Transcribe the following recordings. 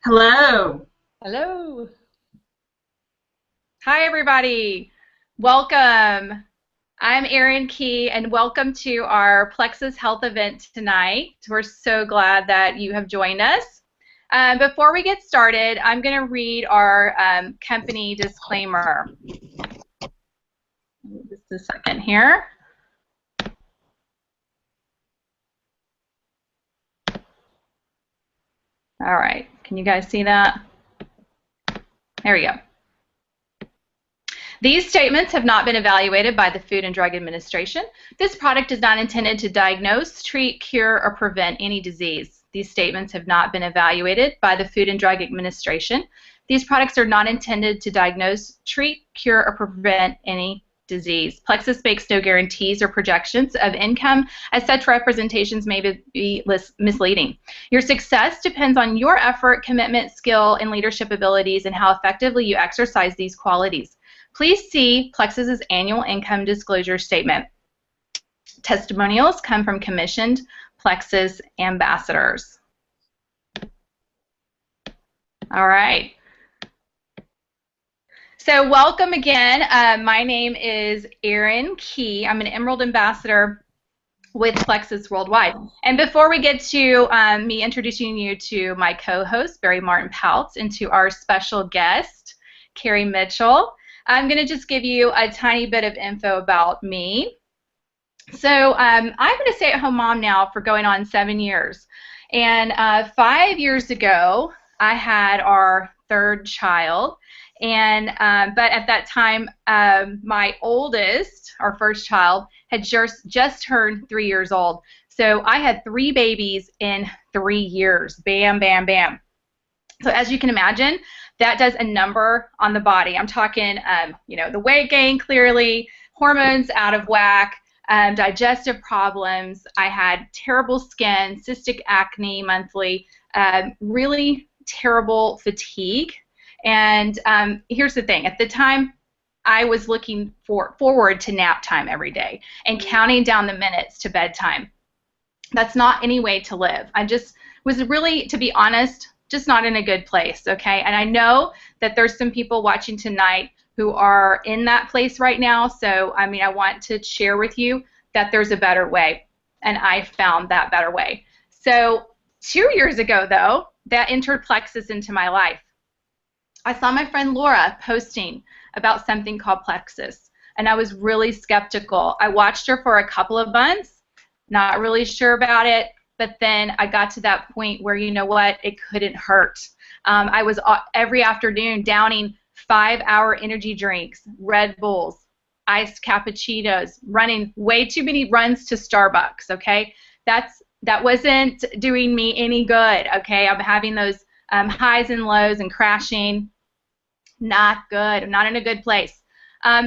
Hello. Hello. Hi, everybody. Welcome. I'm Erin Key, and welcome to our Plexus Health event tonight. We're so glad that you have joined us. Before we get started, I'm going to read our company disclaimer. Just a second here. All right. Can you guys see that? There we go. These statements have not been evaluated by the Food and Drug Administration. This product is not intended to diagnose, treat, cure, or prevent any disease. These statements have not been evaluated by the Food and Drug Administration. These products are not intended to diagnose, treat, cure, or prevent any disease. Plexus makes no guarantees or projections of income, as such representations may be misleading. Your success depends on your effort, commitment, skill, and leadership abilities, and how effectively you exercise these qualities. Please see Plexus's annual income disclosure statement. Testimonials come from commissioned Plexus ambassadors. All right. So welcome again. My name is Erin Key. I'm an Emerald Ambassador with Plexus Worldwide. And before we get to me introducing you to my co-host, Barry Martin Pouts, and to our special guest, Carrie Mitchell, I'm going to just give you a tiny bit of info about me. So I've been a stay-at-home mom now for going on 7 years. And 5 years ago, I had our third child. And but at that time, my oldest, our first child, had just turned 3 years old. So I had 3 babies in 3 years. Bam, bam, bam. So as you can imagine, that does a number on the body. I'm talking, the weight gain clearly, hormones out of whack, digestive problems. I had terrible skin, cystic acne monthly, really terrible fatigue. And here's the thing. At the time, I was looking forward to nap time every day and counting down the minutes to bedtime. That's not any way to live. I just was really, to be honest, just not in a good place, okay? And I know that there's some people watching tonight who are in that place right now, so I want to share with you that there's a better way, and I found that better way. So 2 years ago, though, that entered Plexus into my life. I saw my friend Laura posting about something called Plexus, and I was really skeptical. I watched her for a couple of months, not really sure about it. But then I got to that point where, you know what, it couldn't hurt. I was every afternoon downing 5-hour energy drinks, Red Bulls, iced cappuccinos, running way too many runs to Starbucks, okay? That wasn't doing me any good, okay? I'm having those highs and lows and crashing. Not good. I'm not in a good place.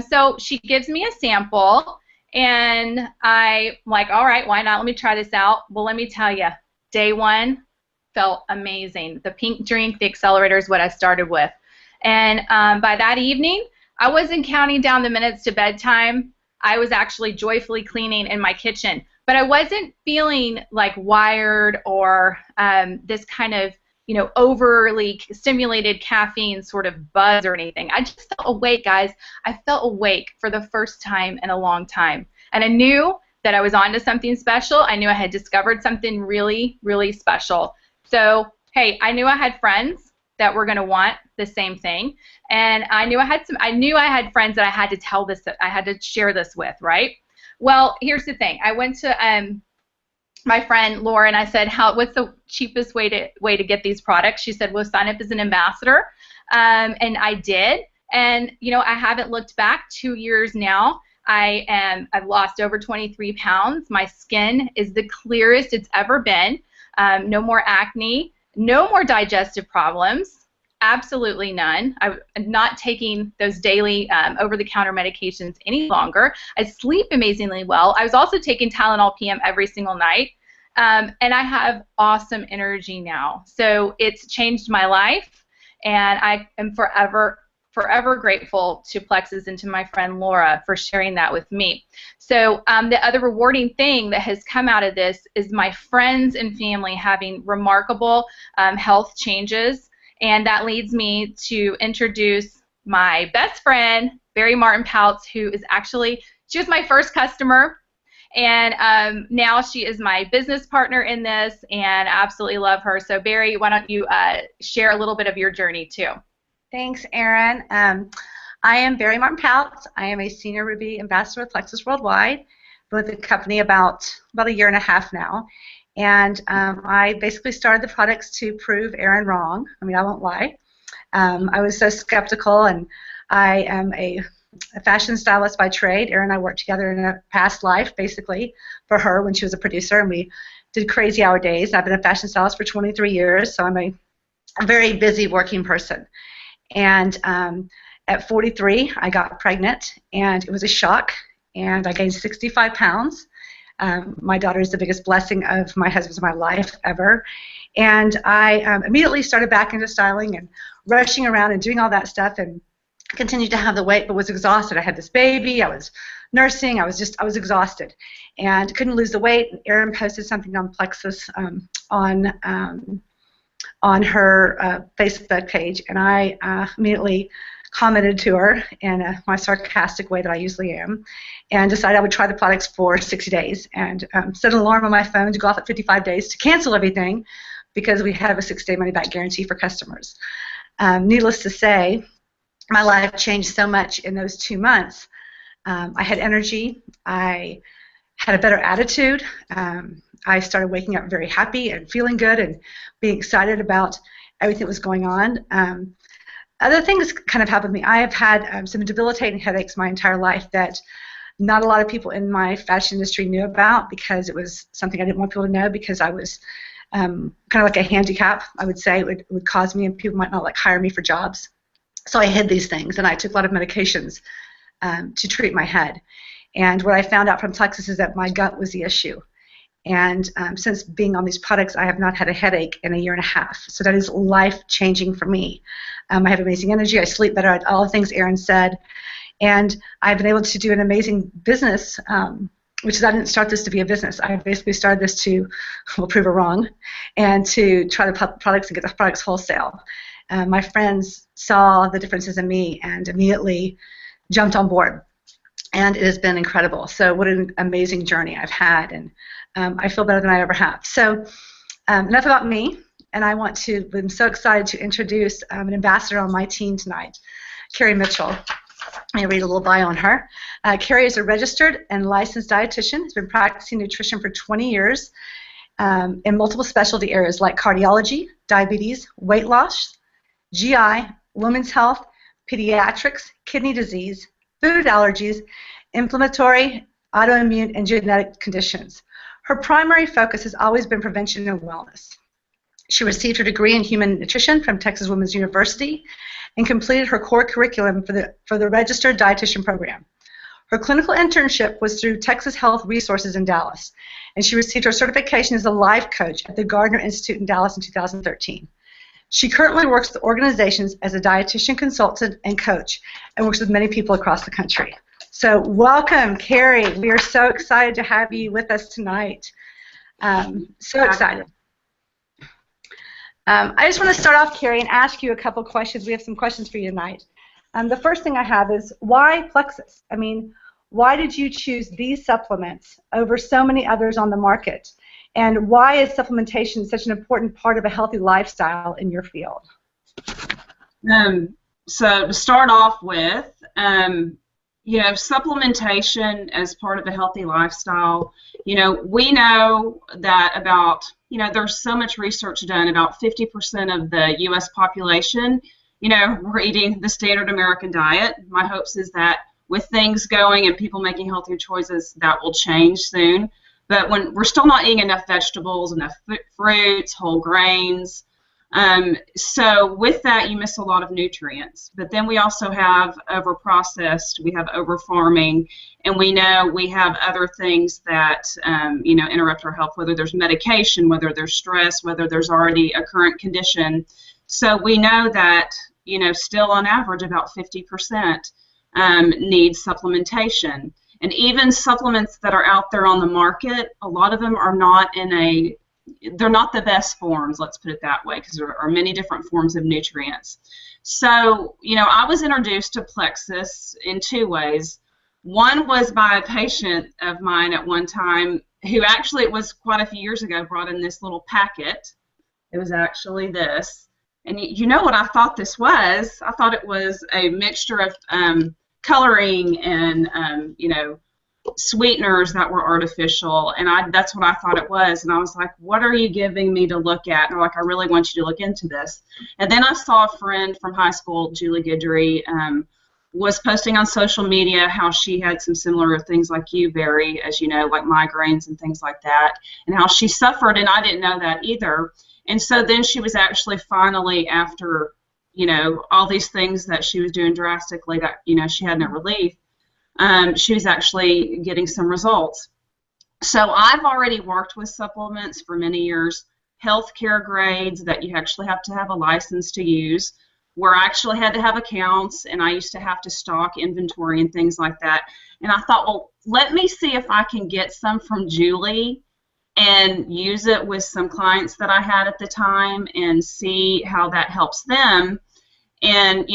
So she gives me a sample. And I'm like, all right, why not? Let me try this out. Well, let me tell you, day one felt amazing. The pink drink, the accelerator is what I started with. And by that evening, I wasn't counting down the minutes to bedtime. I was actually joyfully cleaning in my kitchen. But I wasn't feeling like wired or this kind of, overly stimulated caffeine sort of buzz or anything. I just felt awake, guys. I felt awake for the first time in a long time. And I knew that I was onto something special. I knew I had discovered something really, really special. So, hey, I knew I had friends that were going to want the same thing. And I knew I had friends that I had to share this with, right? Well, here's the thing. I went to my friend Laura and I said, what's the cheapest way to get these products? She said, well, sign up as an ambassador. And I did. And, I haven't looked back. 2 years now. I've lost over 23 pounds. My skin is the clearest it's ever been. No more acne. No more digestive problems. Absolutely none. I'm not taking those daily over-the-counter medications any longer. I sleep amazingly well. I was also taking Tylenol PM every single night. And I have awesome energy now. So it's changed my life, and I am forever grateful to Plexus and to my friend Laura for sharing that with me. So the other rewarding thing that has come out of this is my friends and family having remarkable health changes And that leads me to introduce my best friend, Barry Martin Pouts, who is actually, she was my first customer. And now she is my business partner in this, and I absolutely love her. So Barry, why don't you share a little bit of your journey too? Thanks, Erin. I am Barry Martin Pouts. I am a Senior Ruby Ambassador with Plexus Worldwide. Been with the company about a year and a half now. And I basically started the products to prove Erin wrong. I mean, I won't lie. I was so skeptical, and I am a fashion stylist by trade. Erin and I worked together in a past life, basically, for her when she was a producer, and we did crazy hour days. I've been a fashion stylist for 23 years, so I'm a very busy working person. And at 43, I got pregnant, and it was a shock, and I gained 65 pounds. My daughter is the biggest blessing of my husband's my life ever. And I immediately started back into styling and rushing around and doing all that stuff, and continued to have the weight, but was exhausted. I had this baby, I was nursing, I was exhausted, and couldn't lose the weight. And Erin posted something on Plexus on her Facebook page, and I immediately commented to her in my sarcastic way that I usually am, and decided I would try the products for 60 days, and set an alarm on my phone to go off at 55 days to cancel everything, because we have a 6-day money-back guarantee for customers. Needless to say, my life changed so much in those 2 months. I had energy. I had a better attitude. I started waking up very happy and feeling good and being excited about everything that was going on. Other things kind of happened to me. I have had some debilitating headaches my entire life that not a lot of people in my fashion industry knew about, because it was something I didn't want people to know, because I was kind of like a handicap, I would say. It would cause me, and people might not like hire me for jobs. So I hid these things, and I took a lot of medications to treat my head. And what I found out from Plexus is that my gut was the issue. And since being on these products, I have not had a headache in a year and a half. So that is life-changing for me. I have amazing energy. I sleep better. All the things Erin said. And I've been able to do an amazing business, which is, I didn't start this to be a business. I basically started this to, well, prove her wrong, and to try the products and get the products wholesale. My friends saw the differences in me and immediately jumped on board, and it has been incredible. So what an amazing journey I've had, and I feel better than I ever have. So enough about me, and I'm so excited to introduce an ambassador on my team tonight, Carrie Mitchell. Let me read a little bio on her. Carrie is a registered and licensed dietitian, has been practicing nutrition for 20 years in multiple specialty areas like cardiology, diabetes, weight loss, GI, women's health, pediatrics, kidney disease, food allergies, inflammatory, autoimmune, and genetic conditions. Her primary focus has always been prevention and wellness. She received her degree in human nutrition from Texas Women's University and completed her core curriculum for the registered dietitian program. Her clinical internship was through Texas Health Resources in Dallas, and she received her certification as a life coach at the Gardner Institute in Dallas in 2013. She currently works with organizations as a dietitian consultant and coach, and works with many people across the country. So welcome, Carrie. We are so excited to have you with us tonight. So excited. I just want to start off, Carrie, and ask you a couple questions. We have some questions for you tonight. The first thing I have is, why Plexus? I mean, why did you choose these supplements over so many others on the market? And why is supplementation such an important part of a healthy lifestyle in your field? So to start off with, supplementation as part of a healthy lifestyle, we know that about, there's so much research done, about 50% of the U.S. population, we're eating the standard American diet. My hopes is that with things going and people making healthier choices, that will change soon. But when we're still not eating enough vegetables, enough fruits, whole grains, so with that you miss a lot of nutrients. But then we also have over-processed, we have over-farming, and we know we have other things that interrupt our health, whether there's medication, whether there's stress, whether there's already a current condition. So we know that still on average about 50% need supplementation. And even supplements that are out there on the market, a lot of them are not in a they're not the best forms, let's put it that way, because there are many different forms of nutrients. So, I was introduced to Plexus in two ways. One was by a patient of mine at one time who actually, it was quite a few years ago, brought in this little packet. It was actually this. And you know what I thought this was? I thought it was a mixture of coloring and, sweeteners that were artificial, and that's what I thought it was. And I was like, what are you giving me to look at? And they're like, I really want you to look into this. And then I saw a friend from high school, Julie Guidry, was posting on social media how she had some similar things like you, Barry, as you know, like migraines and things like that, and how she suffered, and I didn't know that either. And so then she was actually finally, after, all these things that she was doing drastically that, she had no relief, she was actually getting some results. So I've already worked with supplements for many years, healthcare grades that you actually have to have a license to use, where I actually had to have accounts, and I used to have to stock inventory and things like that. And I thought, well, let me see if I can get some from Julie and use it with some clients that I had at the time and see how that helps them. And,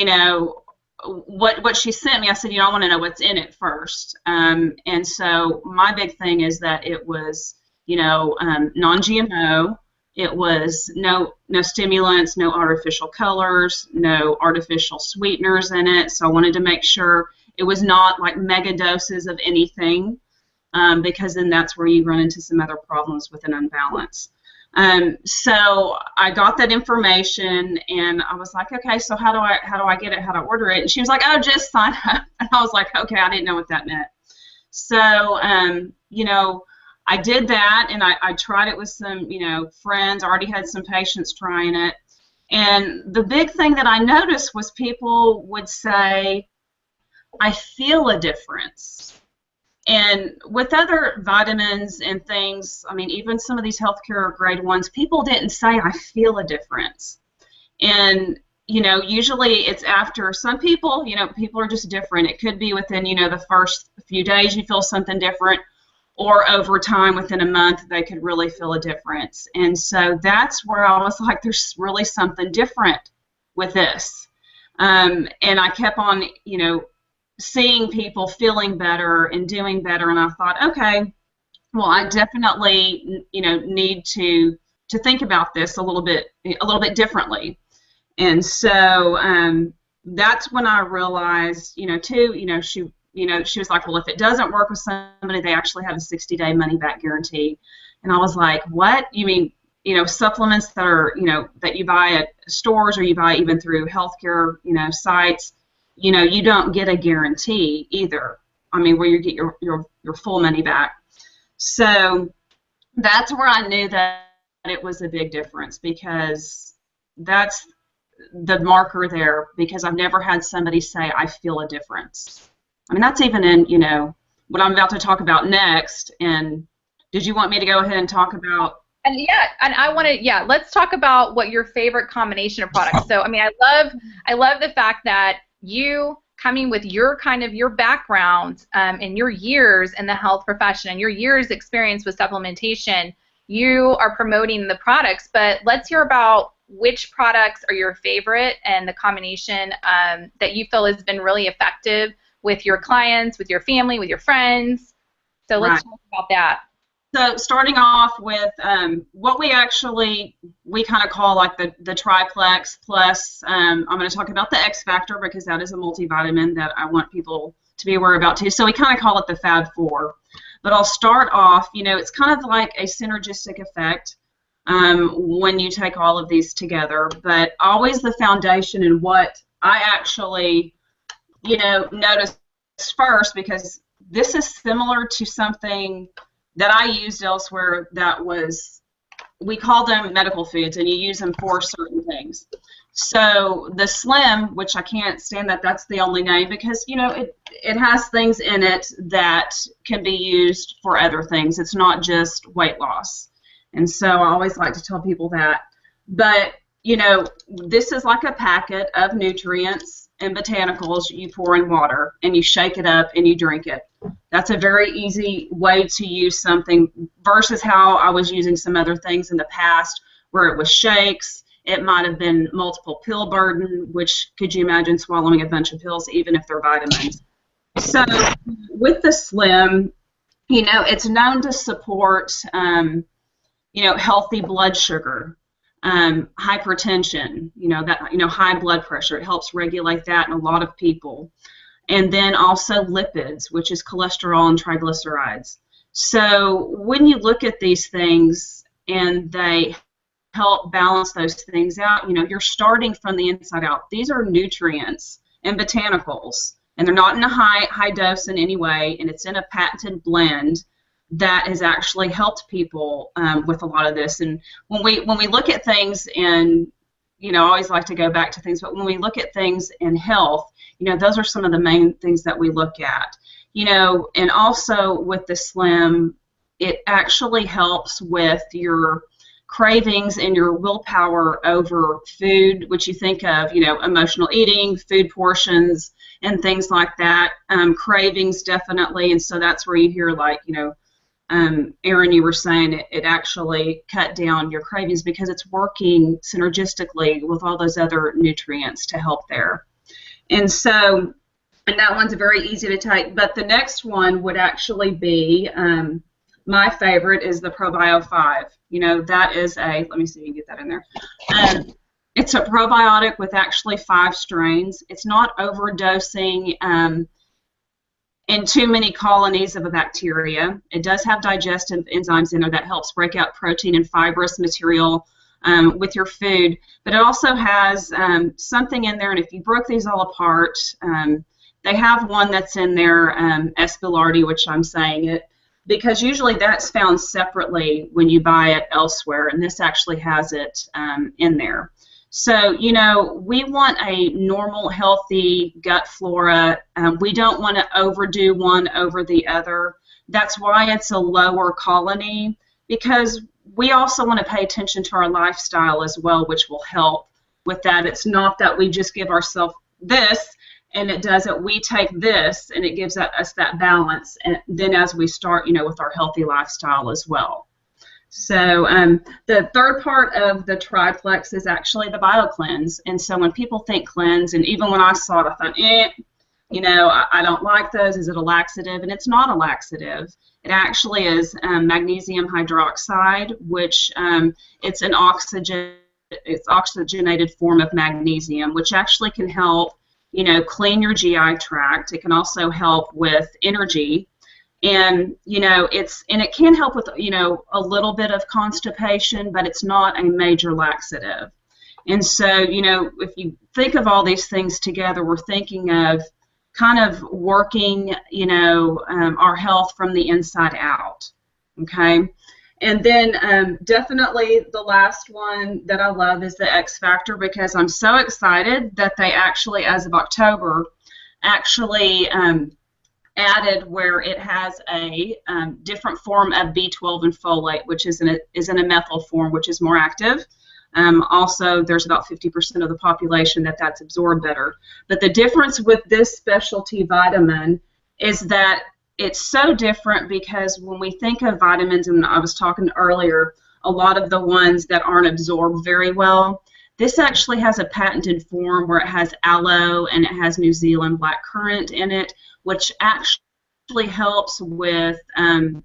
what she sent me, I said, I want to know what's in it first. And so my big thing is that it was, non-GMO. It was no stimulants, no artificial colors, no artificial sweeteners in it. So I wanted to make sure it was not like mega doses of anything, because then that's where you run into some other problems with an imbalance. So I got that information, and I was like, okay, so how do I get it? How do I order it? And she was like, oh, just sign up. And I was like, okay, I didn't know what that meant. So, I did that, and I tried it with some, friends. I already had some patients trying it. And the big thing that I noticed was people would say, I feel a difference. And with other vitamins and things, I mean, even some of these healthcare grade ones, people didn't say, I feel a difference. And, usually it's after some people, people are just different. It could be within, the first few days you feel something different, or over time, within a month, they could really feel a difference. And so that's where I was like, there's really something different with this. And I kept on, seeing people feeling better and doing better, and I thought, okay, well, I definitely, need to think about this a little bit differently. And so that's when I realized, she was like, well, if it doesn't work with somebody, they actually have a 60-day money-back guarantee. And I was like, what? You mean, supplements that are, that you buy at stores, or you buy even through healthcare, sites, you don't get a guarantee either. I mean, where you get your full money back. So that's where I knew that it was a big difference, because that's the marker there, because I've never had somebody say, I feel a difference. I mean, that's even in, what I'm about to talk about next. And did you want me to go ahead and talk about? And I want to, let's talk about what your favorite combination of products. So, I mean, I love the fact that you coming with your background and your years in the health profession and your years experience with supplementation, you are promoting the products. But let's hear about which products are your favorite and the combination that you feel has been really effective with your clients, with your family, with your friends. So let's talk about that. So starting off with what we kind of call like the triplex plus, I'm going to talk about the X Factor, because that is a multivitamin that I want people to be aware about too. So we kind of call it the Fab 4. But I'll start off, it's kind of like a synergistic effect when you take all of these together. But always the foundation and what I actually, noticed first, because this is similar to something that I used elsewhere that was, we call them medical foods, and you use them for certain things. So the Slim, which I can't stand that's the only name, because, it has things in it that can be used for other things. It's not just weight loss. And so I always like to tell people that. But, this is like a packet of nutrients, and botanicals you pour in water, and you shake it up and you drink it. That's a very easy way to use something versus how I was using some other things in the past where it was shakes. It might have been multiple pill burden, which could you imagine swallowing a bunch of pills even if they're vitamins. So with the Slim, it's known to support, healthy blood sugar, hypertension, high blood pressure. It helps regulate that in a lot of people. And then also lipids, which is cholesterol and triglycerides. So when you look at these things and they help balance those things out, you're starting from the inside out. These are nutrients and botanicals, and they're not in a high dose in any way, and it's in a patented blend that has actually helped people with a lot of this. And when we look at things, and I always like to go back to things, but when we look at things in health, those are some of the main things that we look at. And also with the Slim, it actually helps with your cravings and your willpower over food, which you think of, emotional eating, food portions, and things like that. Cravings, definitely. And so that's where you hear, like, Erin, you were saying it actually cut down your cravings because it's working synergistically with all those other nutrients to help there. And so, and that one's very easy to take. But the next one would actually be, my favorite is the ProBio 5. That is let me see if you can get that in there. It's a probiotic with actually 5 strains. It's not overdosing in too many colonies of a bacteria. It does have digestive enzymes in there that helps break out protein and fibrous material with your food. But it also has something in there, and if you broke these all apart, they have one that's in there, Espelardi, which I'm saying it, because usually that's found separately when you buy it elsewhere, and this actually has it in there. So, we want a normal, healthy gut flora. We don't want to overdo one over the other. That's why it's a lower colony, because we also want to pay attention to our lifestyle as well, which will help with that. It's not that we just give ourselves this and it doesn't. We take this and it gives us that balance, and then as we start, with our healthy lifestyle as well. So the third part of the triplex is actually the BioCleanse. And so when people think cleanse, and even when I saw it, I thought, I don't like those. Is it a laxative? And it's not a laxative. It actually is magnesium hydroxide, which it's an oxygenated form of magnesium, which actually can help, clean your GI tract. It can also help with energy. And, it can help with, a little bit of constipation, but it's not a major laxative. And so, if you think of all these things together, we're thinking of kind of working, our health from the inside out, okay? And then definitely the last one that I love is the X Factor, because I'm so excited that they actually, as of October, actually added where it has a different form of B12 and folate, which is in a methyl form, which is more active. Also, there's about 50% of the population that's absorbed better. But the difference with this specialty vitamin is that it's so different, because when we think of vitamins, and I was talking earlier, a lot of the ones that aren't absorbed very well, this actually has a patented form where it has aloe and it has New Zealand blackcurrant in it, which actually helps with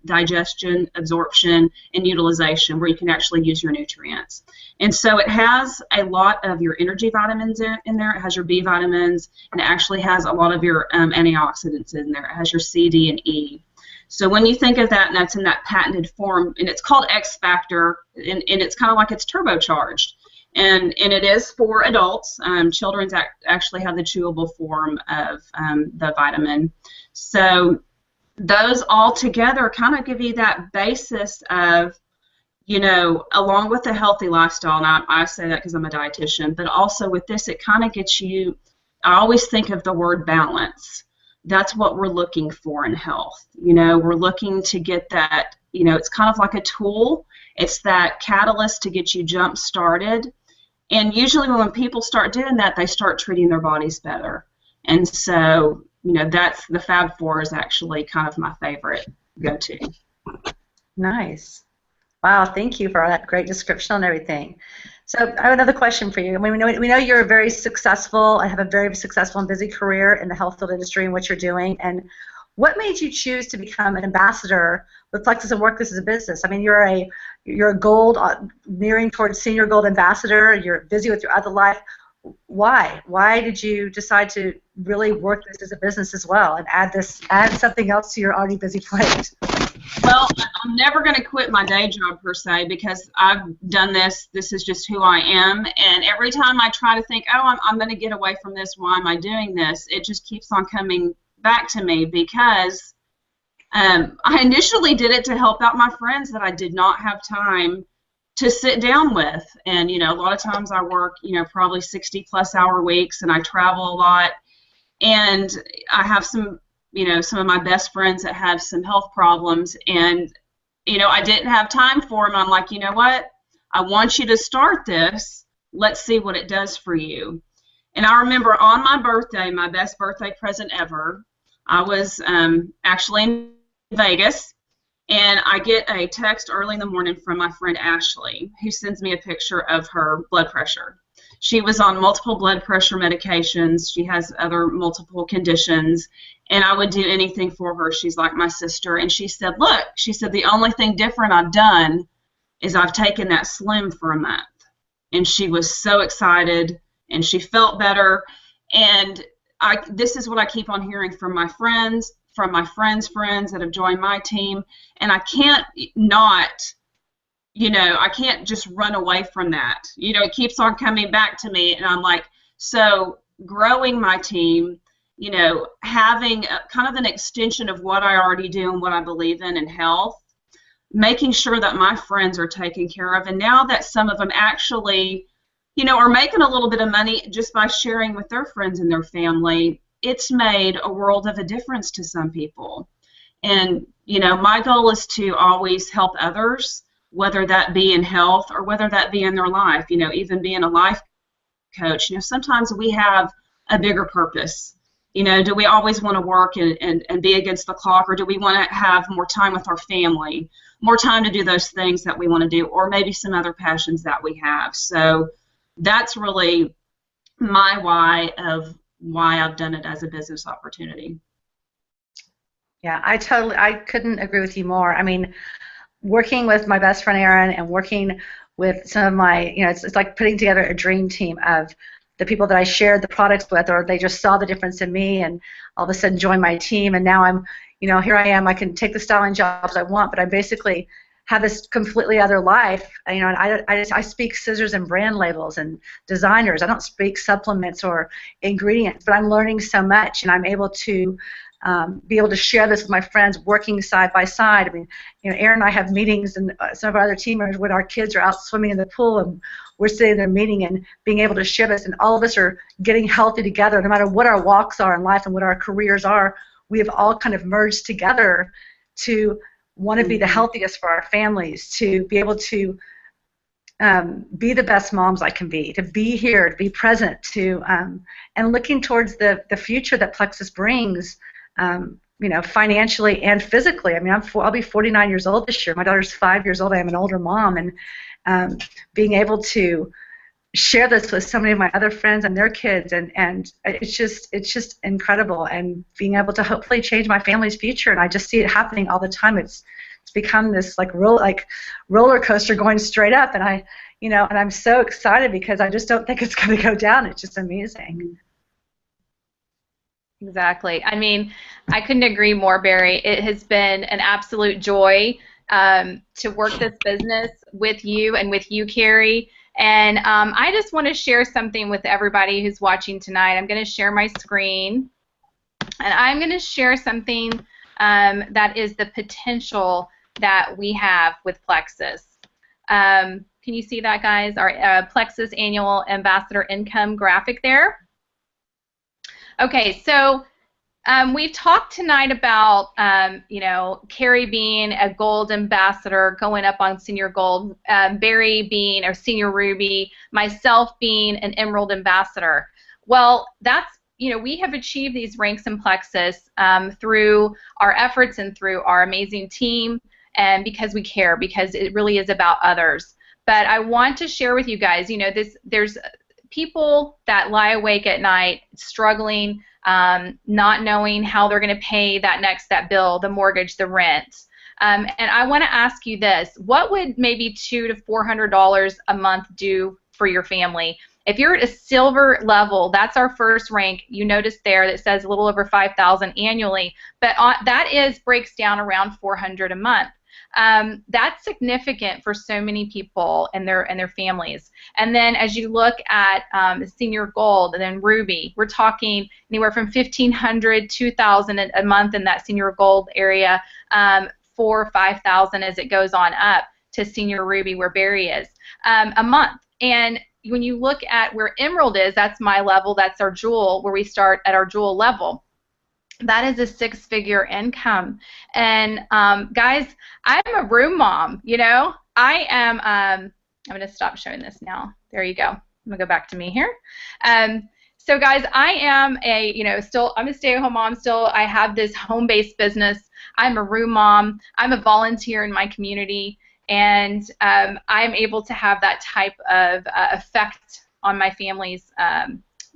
digestion, absorption, and utilization, where you can actually use your nutrients. And so it has a lot of your energy vitamins in there. It has your B vitamins, and it actually has a lot of your antioxidants in there. It has your C, D, and E. So when you think of that, and that's in that patented form, and it's called X Factor, and it's kind of like it's turbocharged. And it is for adults. Children actually have the chewable form of the vitamin. So those all together kind of give you that basis of, along with a healthy lifestyle. And I say that because I'm a dietitian, but also with this, it kind of gets you, I always think of the word balance. That's what we're looking for in health. We're looking to get that, it's kind of like a tool. It's that catalyst to get you jump started. And usually when people start doing that, they start treating their bodies better. And so, you know, that's the Fab Four is actually kind of my favorite go-to. Nice. Wow, thank you for that great description and everything. So I have another question for you. I mean, we know you're very successful and have a very successful and busy career in the health field industry and what you're doing. And what made you choose to become an ambassador with Plexus and work this as a business? I mean, you're a gold, nearing towards senior gold ambassador. You're busy with your other life. Why? Why did you decide to really work this as a business as well and add something else to your already busy plate? Well, I'm never going to quit my day job per se because I've done this. This is just who I am. And every time I try to think, oh, I'm going to get away from this, why am I doing this? It just keeps on coming back to me because I initially did it to help out my friends that I did not have time to sit down with. And, you know, a lot of times I work, you know, probably 60+ hour weeks and I travel a lot. And I have some of my best friends that have some health problems, and, you know, I didn't have time for them. I'm like, you know what? I want you to start this. Let's see what it does for you. And I remember on my birthday, my best birthday present ever, I was actually in Vegas, and I get a text early in the morning from my friend Ashley, who sends me a picture of her blood pressure. She was on multiple blood pressure medications. She has other multiple conditions, and I would do anything for her. She's like my sister. And she said, look, she said, the only thing different I've done is I've taken that Slim for a month. And she was so excited, and she felt better. And this is what I keep on hearing from my friends, from my friends' friends that have joined my team, and I can't not, you know, I can't just run away from that. You know, it keeps on coming back to me, and I'm like, so growing my team, you know, having kind of an extension of what I already do and what I believe in health, making sure that my friends are taken care of, and now that some of them actually, you know, are making a little bit of money just by sharing with their friends and their family, it's made a world of a difference to some people. And, you know, my goal is to always help others, whether that be in health or whether that be in their life, you know, even being a life coach. You know, sometimes we have a bigger purpose. You know, do we always want to work and be against the clock, or do we want to have more time with our family, more time to do those things that we want to do, or maybe some other passions that we have? So that's really my why of why I've done it as a business opportunity. Yeah, I couldn't agree with you more. I mean, working with my best friend Erin and working with some of my, you know, it's like putting together a dream team of the people that I shared the products with, or they just saw the difference in me and all of a sudden joined my team, and now I'm, you know, here I am. I can take the styling jobs I want, but I basically have this completely other life. You know, and I speak scissors and brand labels and designers. I don't speak supplements or ingredients, but I'm learning so much, and I'm able to be able to share this with my friends working side by side. I mean, you know, Erin and I have meetings, and some of our other team members, when our kids are out swimming in the pool and we're sitting there meeting and being able to share this, and all of us are getting healthy together, no matter what our walks are in life and what our careers are. We have all kind of merged together to want to be the healthiest for our families, to be able to be the best moms I can be, to be here, to be present, to and looking towards the future that Plexus brings. You know, financially and physically. I mean, I'll be 49 years old this year. My daughter's 5 years old. I am an older mom, and being able to share this with so many of my other friends and their kids, and it's just incredible. And being able to hopefully change my family's future, and I just see it happening all the time. It's become this like roller coaster going straight up, and I'm so excited because I just don't think it's going to go down. It's just amazing. Exactly. I mean, I couldn't agree more, Barry. It has been an absolute joy to work this business with you and with you, Carrie. And I just want to share something with everybody who's watching tonight. I'm going to share my screen, and I'm going to share something that is the potential that we have with Plexus. Can you see that, guys? Our Plexus annual ambassador income graphic there. Okay, so We've talked tonight about, you know, Carrie being a gold ambassador, going up on senior gold, Barry being a senior ruby, myself being an emerald ambassador. Well, that's, you know, we have achieved these ranks in Plexus through our efforts and through our amazing team, and because we care, because it really is about others. But I want to share with you guys, you know, there's people that lie awake at night struggling, not knowing how they're going to pay that bill, the mortgage, the rent. And I want to ask you this: what would maybe $200 to $400 a month do for your family? If you're at a silver level, that's our first rank. You notice there that says a little over $5,000 annually, but that breaks down around $400 a month. That's significant for so many people and their families. And then as you look at senior gold and then ruby, we're talking anywhere from $1,500, $2,000 a month in that senior gold area, $4,000 or $5,000 as it goes on up to senior ruby where Barry is a month. And when you look at where emerald is, that's my level, that's our jewel, where we start at our jewel level. That is a six-figure income. And guys, I'm a room mom, you know. I am, I'm going to stop showing this now. There you go. I'm going to go back to me here. So guys, I am a, you know, I'm a stay-at-home mom still. I have this home-based business. I'm a room mom. I'm a volunteer in my community. And I'm able to have that type of effect on my family's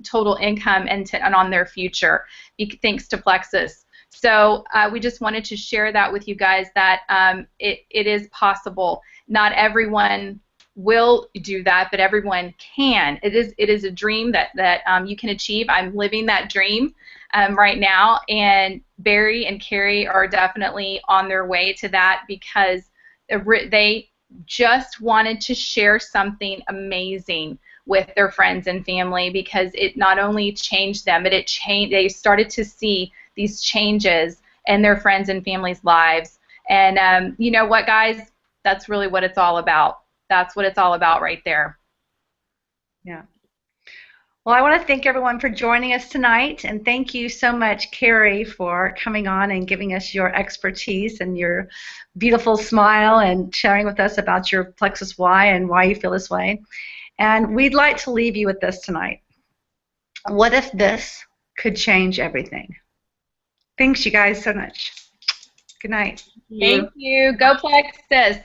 total income and on their future, thanks to Plexus. So we just wanted to share that with you guys, that it is possible. Not everyone will do that, but everyone can. It is a dream that you can achieve. I'm living that dream right now, and Barry and Carrie are definitely on their way to that, because they just wanted to share something amazing with their friends and family, because it not only changed them, but they started to see these changes in their friends and family's lives. And you know what, guys? That's really what it's all about. That's what it's all about right there. Yeah. Well, I want to thank everyone for joining us tonight, and thank you so much, Carrie, for coming on and giving us your expertise and your beautiful smile and sharing with us about your Plexus why and why you feel this way. And we'd like to leave you with this tonight. What if this could change everything? Thanks, you guys, so much. Good night. Thank you. Go Plexus.